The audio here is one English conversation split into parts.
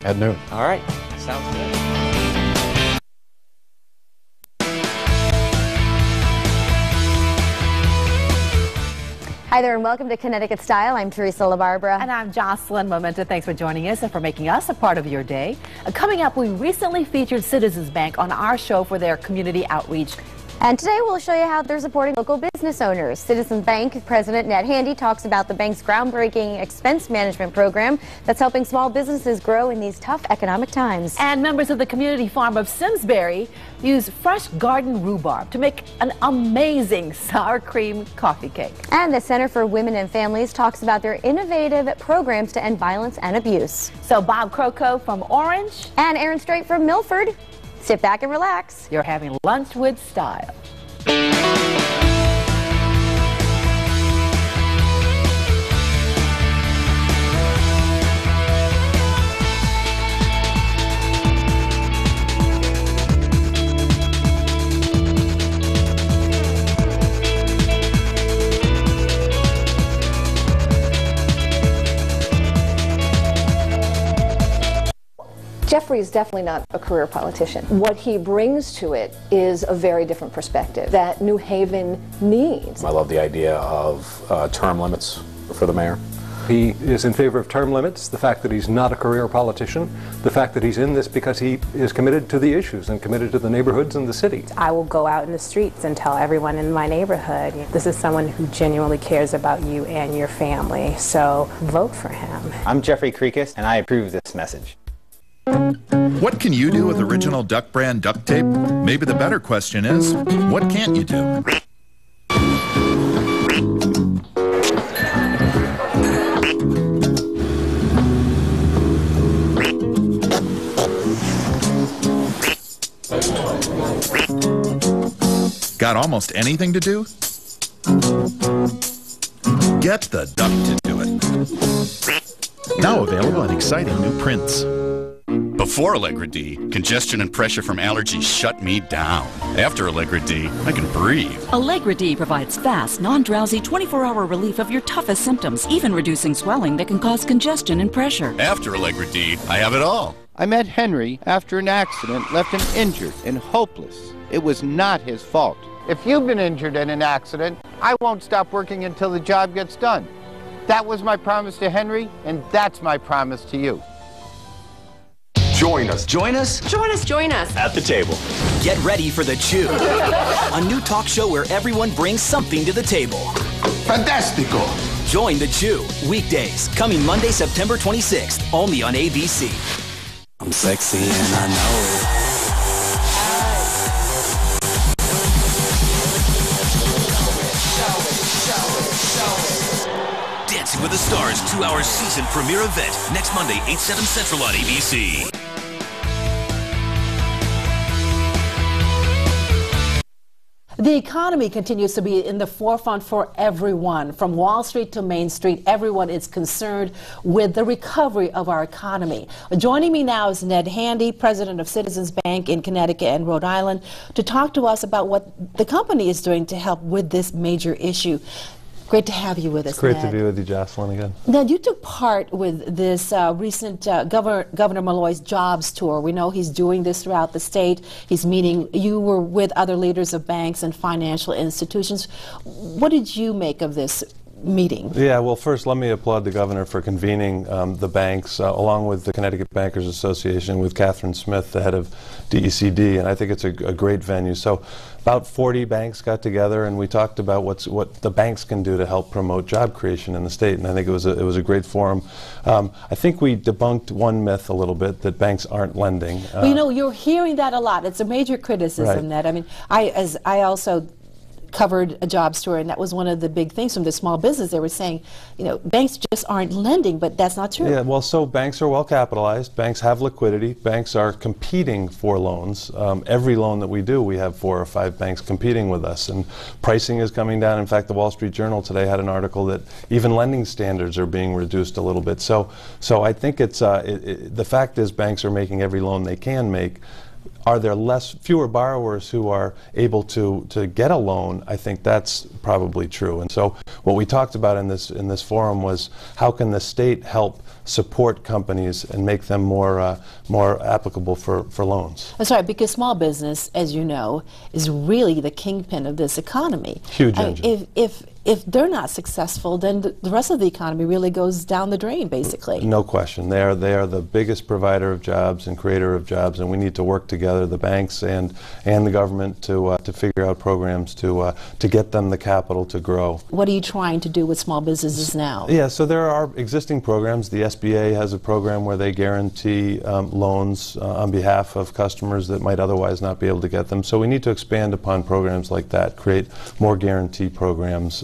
At noon. All right. Sounds good. Hi there and welcome to Connecticut Style. I'm Teresa LaBarbera. And I'm Jocelyn Momenta. Thanks for joining us and for making us a part of your day. Coming up, we recently featured Citizens Bank on our show for their community outreach. And today we'll show you how they're supporting local business owners. Citizens Bank President Ned Handy talks about the bank's groundbreaking expense management program that's helping small businesses grow in these tough economic times. And members of the community farm of Simsbury use fresh garden rhubarb to make an amazing sour cream coffee cake. And the Center for Women and Families talks about their innovative programs to end violence and abuse. So Bob Croco from Orange and Aaron Strait from Milford. Sit back and relax. You're having lunch with style. Jeffrey is definitely not a career politician. What he brings to it is a very different perspective that New Haven needs. I love the idea of term limits for the mayor. He is in favor of term limits, the fact that he's not a career politician, the fact that he's in this because he is committed to the issues and committed to the neighborhoods and the city. I will go out in the streets and tell everyone in my neighborhood, this is someone who genuinely cares about you and your family, so vote for him. I'm Jeffrey Kreekis, and I approve this message. What can you do with original Duck brand duct tape? Maybe the better question is, what can't you do? Got almost anything to do? Get the duct to do it. Now available in exciting new prints. Before Allegra D, congestion and pressure from allergies shut me down. After Allegra D, I can breathe. Allegra D provides fast, non-drowsy, 24-hour relief of your toughest symptoms, even reducing swelling that can cause congestion and pressure. After Allegra D, I have it all. I met Henry after an accident left him injured and hopeless. It was not his fault. If you've been injured in an accident, I won't stop working until the job gets done. That was my promise to Henry, and that's my promise to you. Join us. Join us. Join us. Join us. At the table. Get ready for The Chew, a new talk show where everyone brings something to the table. Fantastico. Join The Chew, weekdays, coming Monday, September 26th, only on ABC. I'm sexy and I know it. Dancing with the Stars 2-hour season premiere event next Monday, 8/7 Central on ABC. The economy continues to be in the forefront for everyone. From Wall Street to Main Street, everyone is concerned with the recovery of our economy. Joining me now is Ned Handy, president of Citizens Bank in Connecticut and Rhode Island, to talk to us about what the company is doing to help with this major issue. Great to have you with us, It's great Ned. to be with you, Jocelyn, again. Ned, you took part with this recent Governor Malloy's jobs tour. We know he's doing this throughout the state. He's meeting, you were with other leaders of banks and financial institutions. What did you make of this meeting? Yeah, well, first let me applaud the governor for convening the banks along with the Connecticut Bankers Association with Catherine Smith, the head of DECD, and I think it's a great venue. So about 40 banks got together and we talked about what the banks can do to help promote job creation in the state, and I think it was a great forum. I think we debunked one myth a little bit, that banks aren't lending. Well, you know, you're hearing that a lot. It's a major criticism, Right. Ned. I mean, I also covered a jobs tour, and that was one of the big things from the small business. They were saying, you know, banks just aren't lending, but that's not true. Yeah, well, so banks are well capitalized. Banks have liquidity. Banks are competing for loans. Every loan that we do, we have 4 or 5 banks competing with us, and pricing is coming down. In fact, the Wall Street Journal today had an article that even lending standards are being reduced a little bit. So I think it's the fact is banks are making every loan they can make. are there fewer borrowers who are able to get a loan? I think that's probably true. And so what we talked about in this forum was how can the state help support companies and make them more applicable for loans. That's right, because small business, as you know, is really the kingpin of this economy. Huge engine. If they're not successful, then the rest of the economy really goes down the drain, basically. No question. They are the biggest provider of jobs and creator of jobs, and we need to work together, the banks and the government, to figure out programs to get them the capital to grow. What are you trying to do with small businesses now? Yeah, so there are existing programs. The SBA has a program where they guarantee loans on behalf of customers that might otherwise not be able to get them. So we need to expand upon programs like that, create more guarantee programs.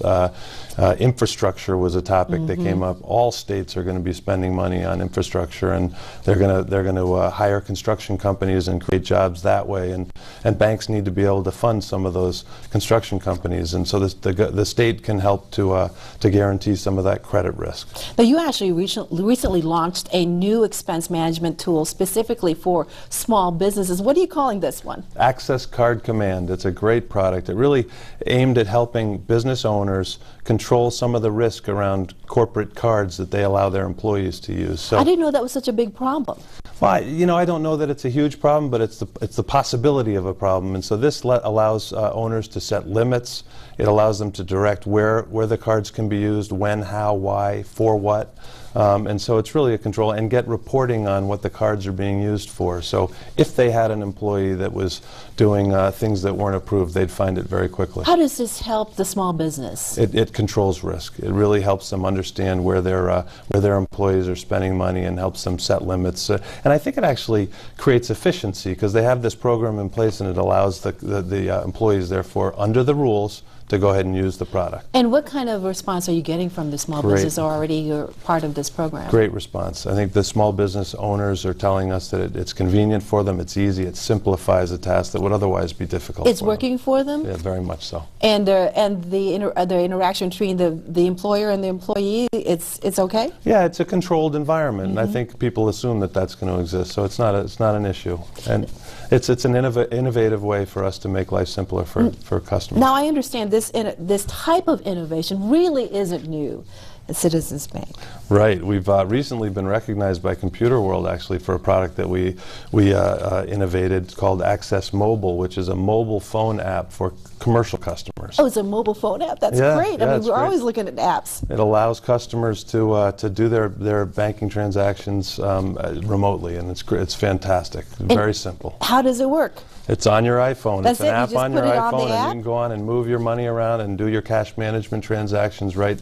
Infrastructure was a topic that came up. All states are going to be spending money on infrastructure, and they're going to hire construction companies and create jobs that way. And banks need to be able to fund some of those construction companies, and so the state can help to guarantee some of that credit risk. Now, you actually recently launched a new expense management tool specifically for small businesses. What are you calling this one? Access Card Command. It's a great product. It really aimed at helping business owners control some of the risk around corporate cards that they allow their employees to use. So I didn't know that was such a big problem. Well, I don't know that it's a huge problem, but it's the possibility of a problem. And so this allows owners to set limits. It allows them to direct where the cards can be used, when, how, why, for what. And so it's really a control, and get reporting on what the cards are being used for. So if they had an employee that was doing things that weren't approved, they'd find it very quickly. How does this help the small business? It controls risk. It really helps them understand where their employees are spending money and helps them set limits. And I think it actually creates efficiency because they have this program in place, and it allows the employees, therefore, under the rules, to go ahead and use the product. And what kind of response are you getting from the small business already? You're part of this program. Great response. I think the small business owners are telling us that it's convenient for them, it's easy, it simplifies a task that would otherwise be difficult. It's working for them? Yeah, very much so. And the interaction between the employer and the employee, it's okay? Yeah, it's a controlled environment, and I think people assume that that's going to exist, so it's not an issue. And it's an innovative way for us to make life simpler for customers. Now, I understand this type of innovation really isn't new at Citizens Bank. Right. We've recently been recognized by Computer World, actually, for a product that we innovated called Access Mobile, which is a mobile phone app for commercial customers. Oh, it's a mobile phone app. That's great. Yeah, I mean, we're always looking at apps. It allows customers to do their banking transactions remotely, and it's fantastic. Very simple. How does it work? It's on your iPhone. That's it's an app it. on your iPhone, and you can go on and move your money around and do your cash management transactions right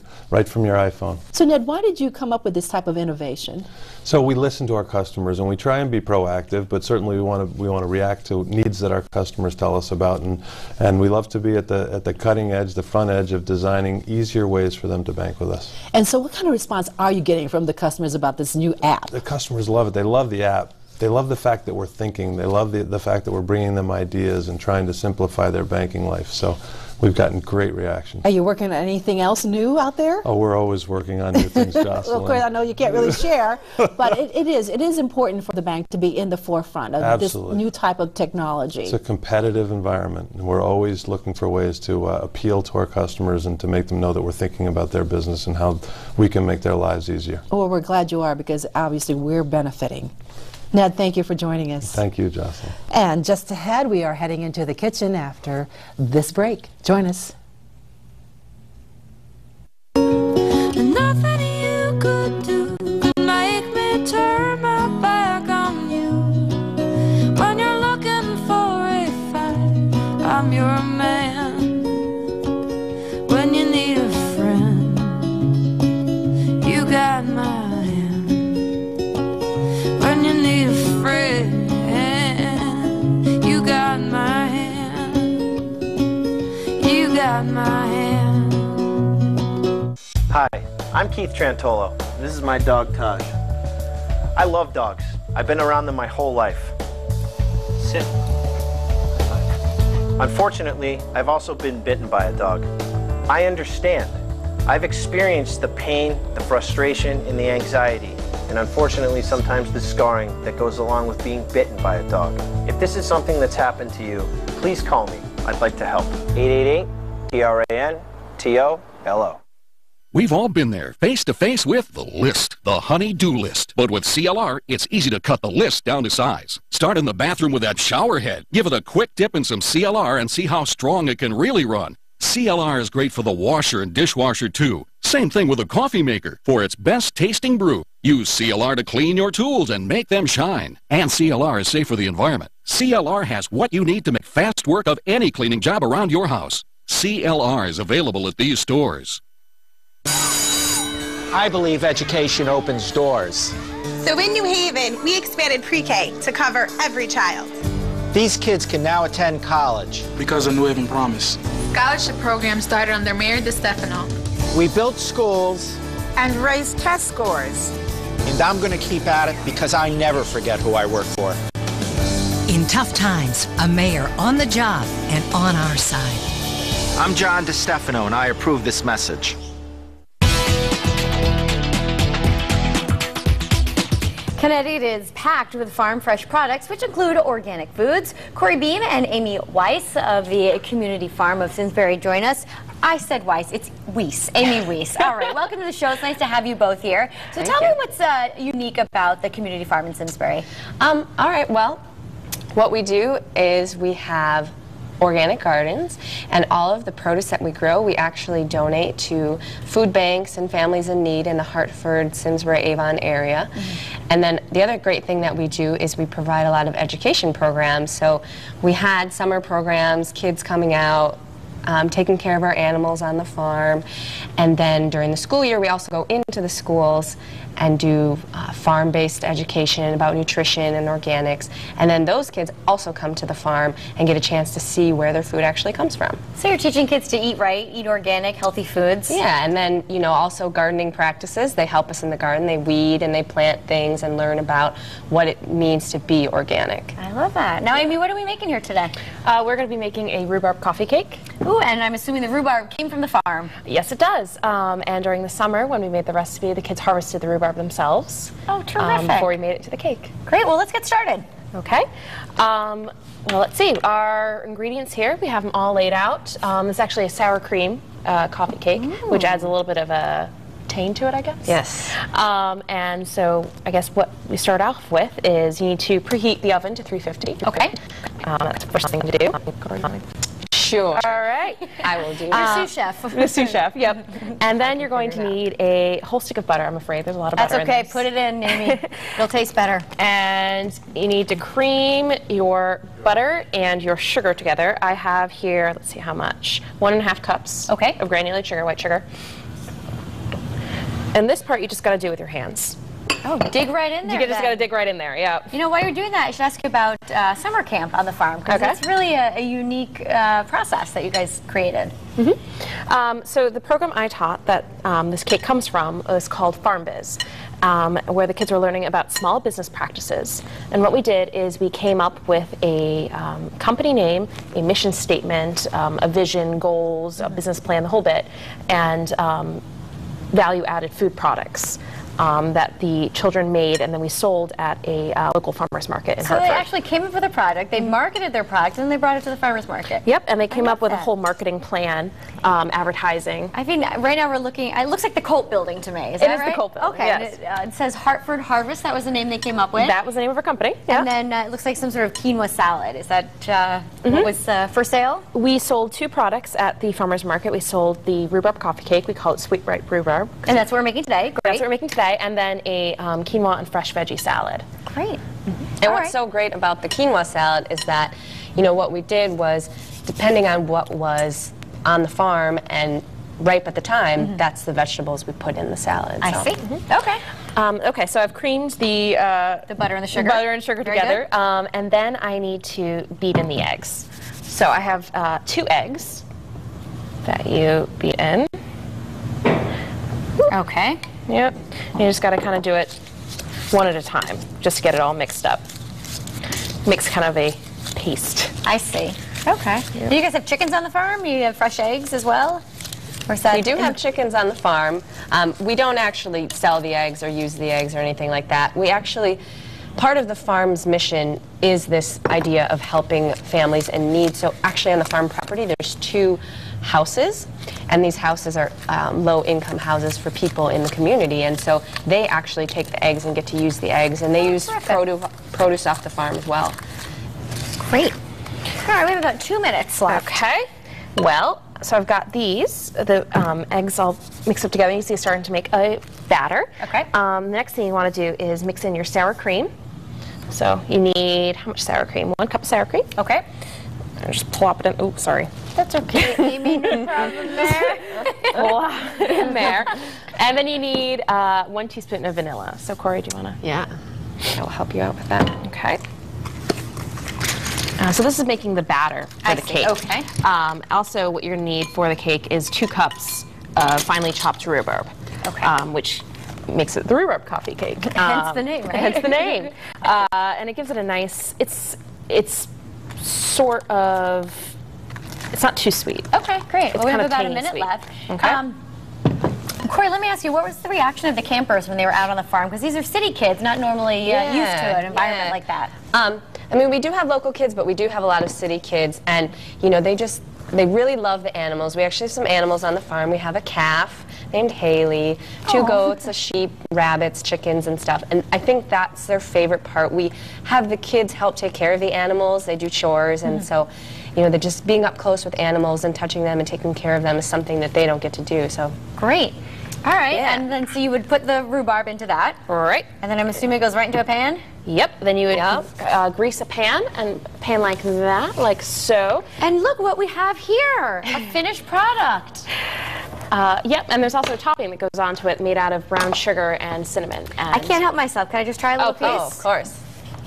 from your iPhone. So, Ned, why did you come up with this type of innovation? So we listen to our customers, and we try and be proactive, but certainly we want to react to needs that our customers tell us about, and we love to be at the cutting edge, the front edge of designing easier ways for them to bank with us. And so, what kind of response are you getting from the customers about this new app? The customers love it. They love the app. They love the fact that we're thinking. They love the fact that we're bringing them ideas and trying to simplify their banking life. So we've gotten great reaction. Are you working on anything else new out there? Oh, we're always working on new things, Jocelyn. Well, of course, I know you can't really share, but it is important for the bank to be in the forefront of this new type of technology. It's a competitive environment, and we're always looking for ways to appeal to our customers and to make them know that we're thinking about their business and how we can make their lives easier. Well, we're glad you are, because obviously we're benefiting. Ned, thank you for joining us. Thank you, Jocelyn. And just ahead, we are heading into the kitchen after this break. Join us. Nothing you could do could make me turn my back on you. When you're looking for a fight, I'm your man. When you need a friend, you got my Hi, I'm Keith Trantolo. This is my dog Taj. I love dogs. I've been around them my whole life. Sit. Unfortunately, I've also been bitten by a dog. I understand. I've experienced the pain, the frustration, and the anxiety and unfortunately sometimes the scarring that goes along with being bitten by a dog. If this is something that's happened to you, please call me. I'd like to help. 888-TRAN-TOLO. We've all been there, face to face with the list, the honey-do list. But with CLR, it's easy to cut the list down to size. Start in the bathroom with that shower head. Give it a quick dip in some CLR and see how strong it can really run. CLR is great for the washer and dishwasher too. Same thing with a coffee maker. For its best tasting brew, use CLR to clean your tools and make them shine. And CLR is safe for the environment. CLR has what you need to make fast work of any cleaning job around your house. CLR is available at these stores. I believe education opens doors. So in New Haven, we expanded pre-K to cover every child. These kids can now attend college. Because of New Haven Promise. Scholarship program started under Mayor DeStefano. We built schools. And raised test scores. And I'm going to keep at it because I never forget who I work for. In tough times, a mayor on the job and on our side. I'm John DeStefano, and I approve this message. Connecticut is packed with farm fresh products, which include organic foods. Corey Bean and Amy Weiss of the Community Farm of Simsbury join us. I said Weiss, it's Weiss, Amy Weiss. All right, welcome to the show. It's nice to have you both here. So tell me what's unique about the Community Farm in Simsbury. All right, well, what we do is we have organic gardens, and all of the produce that we grow we actually donate to food banks and families in need in the Hartford, Simsbury, Avon area. And then the other great thing that we do is we provide a lot of education programs. So we had summer programs, kids coming out, taking care of our animals on the farm, and then during the school year we also go into the schools and do farm-based education about nutrition and organics, and then those kids also come to the farm and get a chance to see where their food actually comes from. So you're teaching kids to eat right, eat organic, healthy foods. Yeah, and then, you know, also gardening practices. They help us in the garden. They weed and they plant things and learn about what it means to be organic. I love that. Now, Amy, what are we making here today? We're going to be making a rhubarb coffee cake. Ooh, and I'm assuming the rhubarb came from the farm. Yes, it does. And during the summer, when we made the recipe, the kids harvested the rhubarb themselves. Oh, terrific. Before we made it to the cake. Great, well, let's get started. Okay. Well, let's see. Our ingredients here, we have them all laid out. It's actually a sour cream coffee cake, which adds a little bit of a tang to it, I guess. Yes. And so I guess what we start off with is you need to preheat the oven to 350. Okay. That's the first thing to do. Sure. All right. I will do. You're sous chef. The sous chef, yep. And then you're going to need a whole stick of butter, I'm afraid. There's a lot of butter in That's okay. this. Put it in, Amy. It'll taste better. And you need to cream your butter and your sugar together. I have here, let's see how much, 1.5 cups of granulated sugar, white sugar. And this part you just got to do with your hands. Oh, dig right in there. You just got to dig right in there, yeah. You know, while you're doing that, I should ask you about summer camp on the farm, because it's really a unique process that you guys created. So the program I taught that this cake comes from is called Farm Biz, where the kids were learning about small business practices. And what we did is we came up with a company name, a mission statement, a vision, goals, a business plan, the whole bit, and value-added food products that the children made, and then we sold at a local farmers market in Hartford. So they actually came up with a product, they marketed their product, and then they brought it to the farmers market. Yep, and they came up with a whole marketing plan, advertising. I think right now we're looking, it looks like the Colt building to me. Is that right? It is the Colt building, okay, yes. And it says Hartford Harvest, that was the name they came up with? That was the name of our company, yeah. And then it looks like some sort of quinoa salad. Is that what was for sale? We sold 2 products at the farmers market. We sold the rhubarb coffee cake, we call it Sweet Ripe Rhubarb. And that's what we're making today, great. That's what we're making today, and then a quinoa and fresh veggie salad. Great. And what's so great about the quinoa salad is that, you know, what we did was, depending on what was on the farm and ripe at the time, that's the vegetables we put in the salad. I see. Okay. Okay, so I've creamed the butter and the sugar. Butter and sugar together, and then I need to beat in the eggs. So I have 2 eggs that you beat in. Okay. Yep. You just got to kind of do it one at a time, just to get it all mixed up. Makes kind of a paste. I see. Okay. Do you guys have chickens on the farm? You have fresh eggs as well? Where's that? We do have chickens on the farm. We don't actually sell the eggs or use the eggs or anything like that. We actually, part of the farm's mission is this idea of helping families in need. So actually on the farm property there's 2 houses, and these houses are low-income houses for people in the community, and so they actually take the eggs and get to use the eggs, and they use produce off the farm as well. Great. All right, we have about 2 minutes left. Okay. Well, so I've got these. The eggs all mixed up together. You see, starting to make a batter. Okay. The next thing you want to do is mix in your sour cream. So you need, how much sour cream? 1 cup of sour cream. Okay. And just plop it in. Oh, sorry. That's okay, Amy. No problem there. Plop it in there. And then you need 1 teaspoon of vanilla. So Corey, do you want to? Yeah. I will help you out with that. Okay. So this is making the batter for the cake. Okay. Also, what you're going to need for the cake is 2 cups of finely chopped rhubarb, which makes it the rhubarb coffee cake. Hence the name, right? Hence the name. And it gives it a nice, it's sort of, it's not too sweet. Okay, great. It's Well, we have kind of about a tangy minute sweet. left. Okay. Corey, let me ask you, what was the reaction of the campers when they were out on the farm? Because these are city kids, not normally used to an environment like that. I mean, we do have local kids, but we do have a lot of city kids, and you know, they really love the animals. We actually have some animals on the farm. We have a calf named Haley, 2 goats, a sheep, rabbits, chickens, and stuff. And I think that's their favorite part. We have the kids help take care of the animals. They do chores, and so, you know, they're just being up close with animals and touching them and taking care of them is something that they don't get to do. So great. All right, and then so you would put the rhubarb into that. Right. And then I'm assuming it goes right into a pan? Yep. Then you would grease a pan, and a pan like that, like so. And look what we have here, a finished product. Yep, and there's also a topping that goes onto it made out of brown sugar and cinnamon. And I can't help myself. Can I just try a little piece? Oh, of course.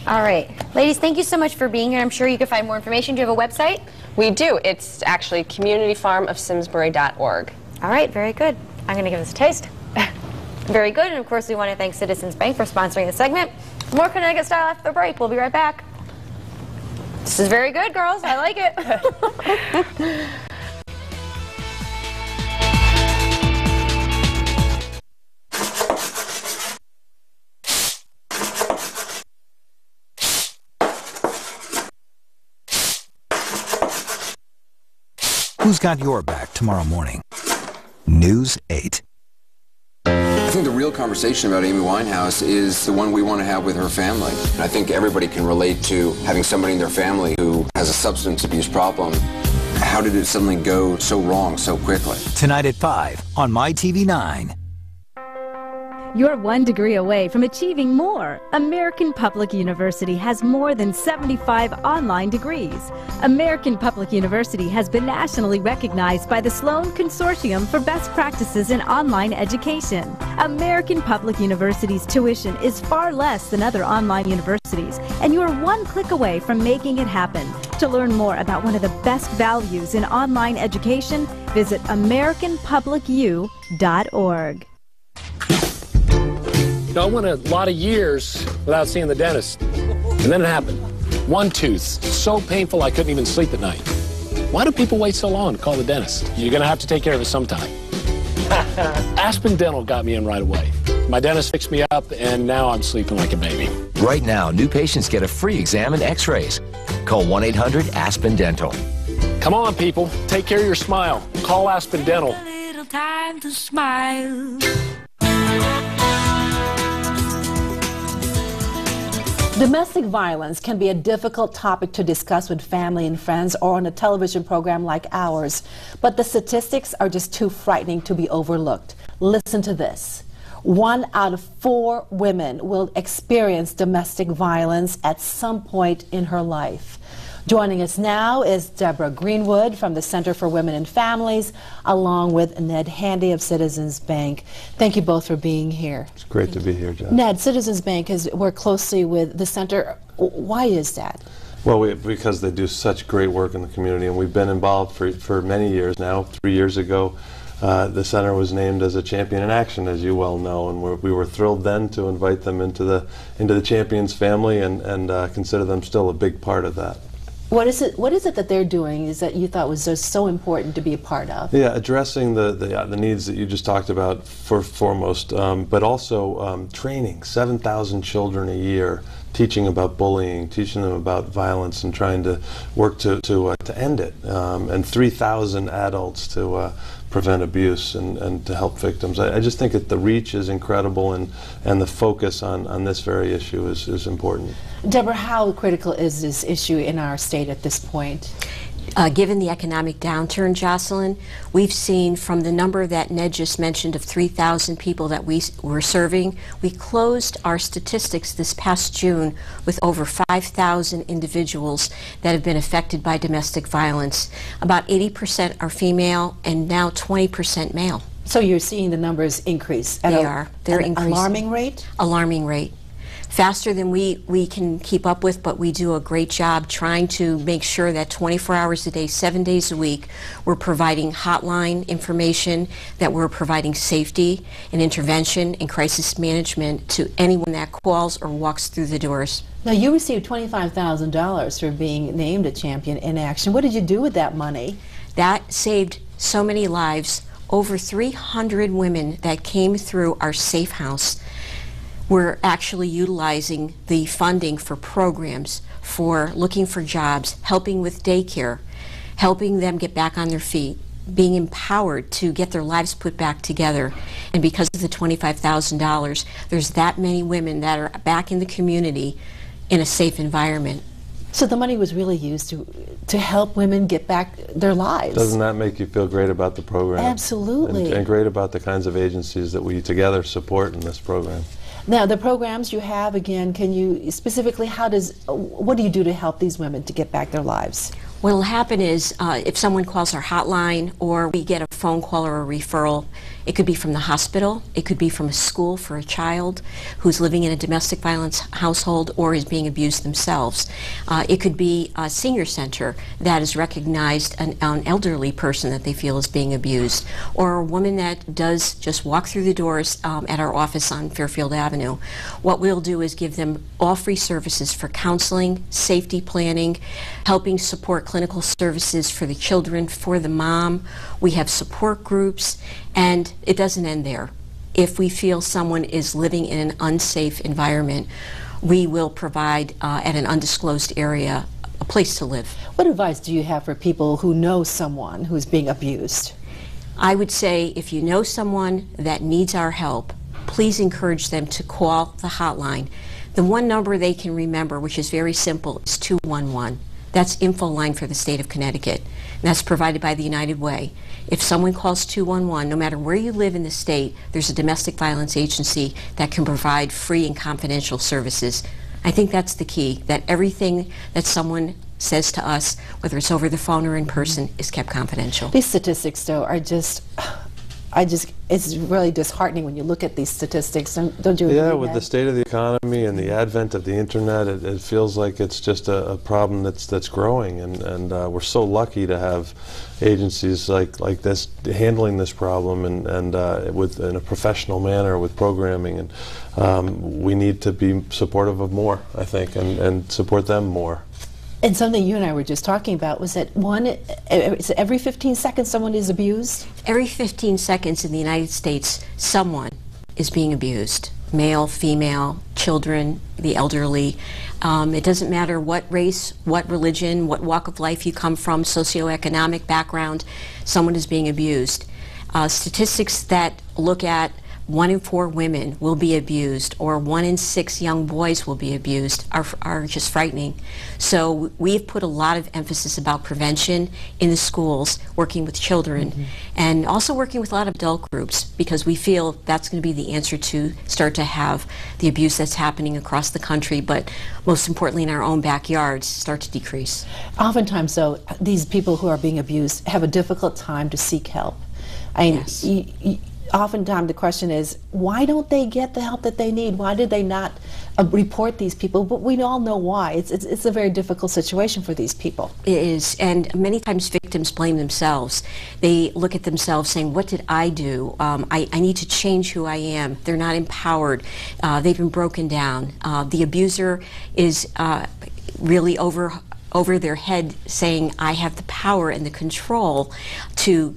All right. Ladies, thank you so much for being here. I'm sure you can find more information. Do you have a website? We do. It's actually communityfarmofsimsbury.org. All right, very good. I'm going to give this a taste. Very good. And of course, we want to thank Citizens Bank for sponsoring the segment. More Connecticut Style after the break. We'll be right back. This is very good, girls. I like it. Who's got your back tomorrow morning? News 8. I think the real conversation about Amy Winehouse is the one we want to have with her family. I think everybody can relate to having somebody in their family who has a substance abuse problem. How did it suddenly go so wrong so quickly? Tonight at 5 on MyTV9. You're 1 degree away from achieving more. American Public University has more than 75 online degrees. American Public University has been nationally recognized by the Sloan Consortium for Best Practices in Online Education. American Public University's tuition is far less than other online universities, and you're 1 click away from making it happen. To learn more about one of the best values in online education, visit AmericanPublicU.org. I went a lot of years without seeing the dentist. And then it happened. 1 tooth, so painful I couldn't even sleep at night. Why do people wait so long to call the dentist? You're going to have to take care of it sometime. Aspen Dental got me in right away. My dentist fixed me up, and now I'm sleeping like a baby. Right now, new patients get a free exam and x-rays. Call 1-800-ASPEN-DENTAL. Come on, people. Take care of your smile. Call Aspen Dental. A little time to smile. Domestic violence can be a difficult topic to discuss with family and friends or on a television program like ours, but the statistics are just too frightening to be overlooked. Listen to this. 1 out of 4 women will experience domestic violence at some point in her life. Joining us now is Deborah Greenwood from the Center for Women and Families, along with Ned Handy of Citizens Bank. Thank you both for being here. It's great to be here, Jeff. Ned, Citizens Bank has worked closely with the center. Why is that? Well, because they do such great work in the community, and we've been involved for many years now. 3 years ago, the center was named as a champion in action, as you well know, and we were thrilled then to invite them into the Champions family and consider them still a big part of that. What is it that they're doing is that you thought was just so important to be a part of? Yeah, addressing the needs that you just talked about foremost, but also training 7,000 children a year, teaching about bullying, teaching them about violence, and trying to work to end it, and 3,000 adults to prevent abuse and to help victims. I just think that the reach is incredible, and the focus on this very issue is important. Deborah, how critical is this issue in our state at this point? Given the economic downturn, Jocelyn, we've seen from the number that Ned just mentioned of 3,000 people that we were serving, we closed our statistics this past June with over 5,000 individuals that have been affected by domestic violence. About 80% are female and now 20% male. So you're seeing the numbers increase? They're increasing. Alarming rate? Alarming rate. Faster than we can keep up with, but we do a great job trying to make sure that 24 hours a day, 7 days a week, we're providing hotline information, that we're providing safety and intervention and crisis management to anyone that calls or walks through the doors. Now, you received $25,000 for being named a champion in action. What did you do with that money? That saved so many lives. Over 300 women that came through our safe house. We're actually utilizing the funding for programs, for looking for jobs, helping with daycare, helping them get back on their feet, being empowered to get their lives put back together. And because of the $25,000, there's that many women that are back in the community in a safe environment. So the money was really used to help women get back their lives. Doesn't that make you feel great about the program? Absolutely. And great about the kinds of agencies that we together support in this program. Now, the programs you have, again, can you specifically, what do you do to help these women to get back their lives? What will happen is if someone calls our hotline or we get a phone call or a referral, it could be from the hospital, it could be from a school for a child who's living in a domestic violence household or is being abused themselves. It could be a senior center that has recognized an elderly person that they feel is being abused, or a woman that does just walk through the doors at our office on Fairfield Avenue. What we'll do is give them all free services for counseling, safety planning, helping support clinical services for the children, for the mom. We have support groups, and it doesn't end there. If we feel someone is living in an unsafe environment, we will provide at an undisclosed area a place to live. What advice do you have for people who know someone who's being abused? I would say if you know someone that needs our help, please encourage them to call the hotline. The one number they can remember, which is very simple, is 211. That's info line for the state of Connecticut, and that's provided by the United Way. If someone calls 211, no matter where you live in the state, there's a domestic violence agency that can provide free and confidential services. I think that's the key, that everything that someone says to us, whether it's over the phone or in person, is kept confidential. These statistics, though, are it's really disheartening when you look at these statistics, don't you agree? Yeah, with the state of the economy and the advent of the internet, it feels like it's just a problem that's growing, and we're so lucky to have agencies like this handling this problem and in a professional manner with programming, and we need to be supportive of more, I think, and support them more. And something you and I were just talking about was that every 15 seconds someone is abused? Every 15 seconds in the United States, someone is being abused. Male, female, children, the elderly. It doesn't matter what race, what religion, what walk of life you come from, socioeconomic background, someone is being abused. Statistics that look at 1 in 4 women will be abused, or 1 in 6 young boys will be abused, are just frightening. So we've put a lot of emphasis about prevention in the schools, working with children, and also working with a lot of adult groups, because we feel that's going to be the answer to start to have the abuse that's happening across the country, but most importantly in our own backyards, start to decrease. Oftentimes, though, these people who are being abused have a difficult time to seek help. Yes. Oftentimes the question is, why don't they get the help that they need? Why did they not report these people? But we all know why. It's a very difficult situation for these people. It is, and many times victims blame themselves. They look at themselves saying, what did I do? I need to change who I am. They're not empowered. They've been broken down. The abuser is really over their head saying, I have the power and the control to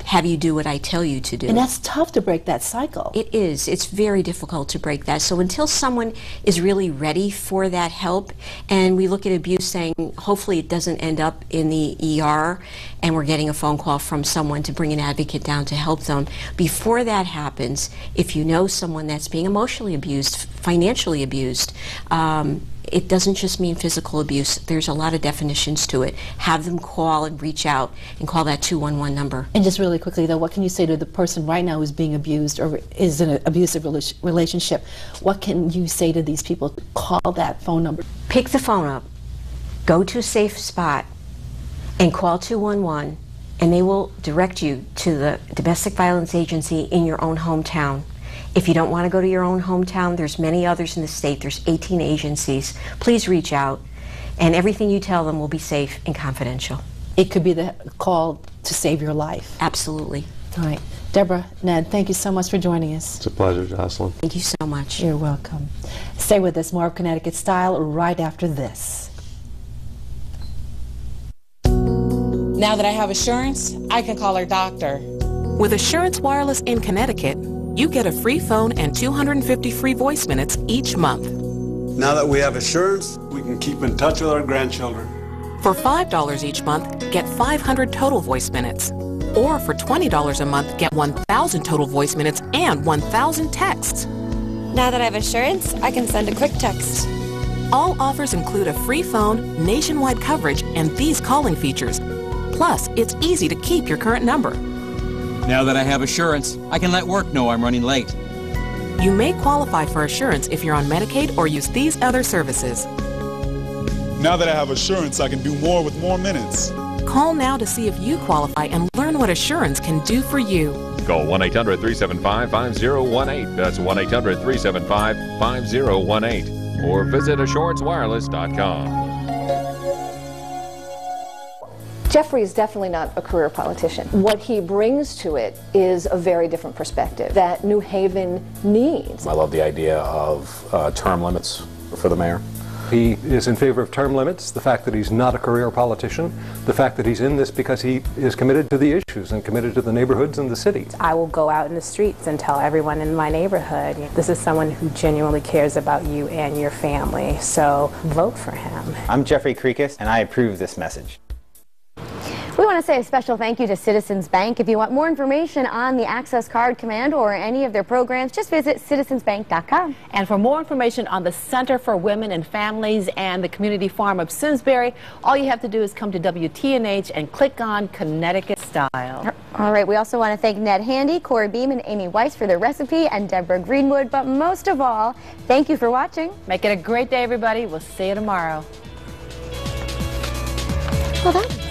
have you do what I tell you to do. And that's tough to break that cycle. It is. It's very difficult to break that. So until someone is really ready for that help, and we look at abuse saying, hopefully it doesn't end up in the ER, and we're getting a phone call from someone to bring an advocate down to help them. Before that happens, if you know someone that's being emotionally abused, financially abused, it doesn't just mean physical abuse. There's a lot of definitions to it. Have them call and reach out and call that 211 number. And just really quickly, though, what can you say to the person right now who's being abused or is in an abusive relationship? What can you say to these people? Call that phone number. Pick the phone up, go to a safe spot, and call 211, and they will direct you to the domestic violence agency in your own hometown. If you don't want to go to your own hometown, there's many others in the state. There's 18 agencies. Please reach out, and everything you tell them will be safe and confidential. It could be the call to save your life. Absolutely. All right. Deborah, Ned, thank you so much for joining us. It's a pleasure, Jocelyn. Thank you so much. You're welcome. Stay with us. More of Connecticut Style right after this. Now that I have Assurance, I can call our doctor. With Assurance Wireless in Connecticut, you get a free phone and 250 free voice minutes each month. Now that we have Assurance, we can keep in touch with our grandchildren. For $5 each month, get 500 total voice minutes. Or for $20 a month, get 1,000 total voice minutes and 1,000 texts. Now that I have Assurance, I can send a quick text. All offers include a free phone, nationwide coverage, and these calling features. Plus, it's easy to keep your current number. Now that I have Assurance, I can let work know I'm running late. You may qualify for Assurance if you're on Medicaid or use these other services. Now that I have Assurance, I can do more with more minutes. Call now to see if you qualify and learn what Assurance can do for you. Call 1-800-375-5018. That's 1-800-375-5018. Or visit AssuranceWireless.com. Jeffrey is definitely not a career politician. What he brings to it is a very different perspective that New Haven needs. I love the idea of term limits for the mayor. He is in favor of term limits, the fact that he's not a career politician, the fact that he's in this because he is committed to the issues and committed to the neighborhoods and the city. I will go out in the streets and tell everyone in my neighborhood, this is someone who genuinely cares about you and your family, so vote for him. I'm Jeffrey Kreekis, and I approve this message. We want to say a special thank you to Citizens Bank. If you want more information on the Access Card Command or any of their programs, just visit citizensbank.com. And for more information on the Center for Women and Families and the Community Farm of Simsbury, all you have to do is come to WTNH and click on Connecticut Style. All right, we also want to thank Ned Handy, Corey Beam, and Amy Weiss for their recipe, and Deborah Greenwood. But most of all, thank you for watching. Make it a great day, everybody. We'll see you tomorrow. Well done.